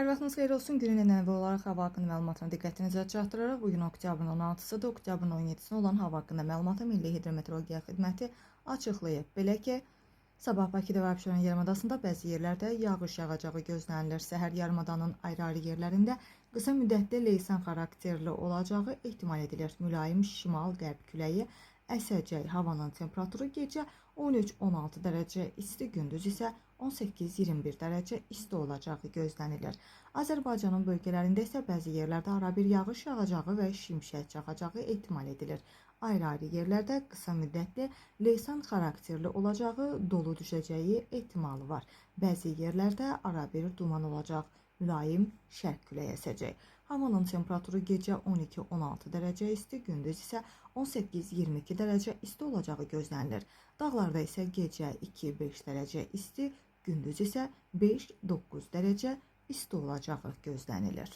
Hər vaxtınız xeyir olsun. Günün ənənəvi olaraq hava haqqında məlumatını diqqətinizə çatdıraraq bugün oktyabrın 16-sıdır. Oktyabrın 17-sinə olan hava haqqında məlumatı Milli Hidrometeorologiya Xidməti açıqlayıb. Belə ki, sabah Bakıda və Abşeron yarımadasında bəzi yerlərdə yağış yağacağı gözlənilir. Səhər yarımadanın ayrı-ayrı yerlərində qısa müddətli leysan xarakterli olacağı ehtimal edilir. Mülayim şimal-qərb küləyi əsəcək. Havanın temperaturu gecə 13-16 dərəcə isti, gündüz isə 18-21 dərəcə isti olacağı gözlənilir. Azərbaycanın bölgələrində isə bəzi yerlərdə arabir yağış yağacağı və şimşək çaxacağı ehtimal edilir. Ayrı-ayrı yerlərdə qısa müddətli leysan xarakterli olacağı, dolu düşəcəyi ehtimalı var. Bəzi yerlərdə arabir duman olacaq. Mülayim şərq küləyi əsəcək. Havanın temperaturu gecə 12-16 dərəcə isti, gündüz isə 18-22 dərəcə isti olacağı gözlənilir. Dağlarda isə gecə 2-5 dərəcə isti, gündüz isə 5-9 dərəcə isti olacağı gözlənilir.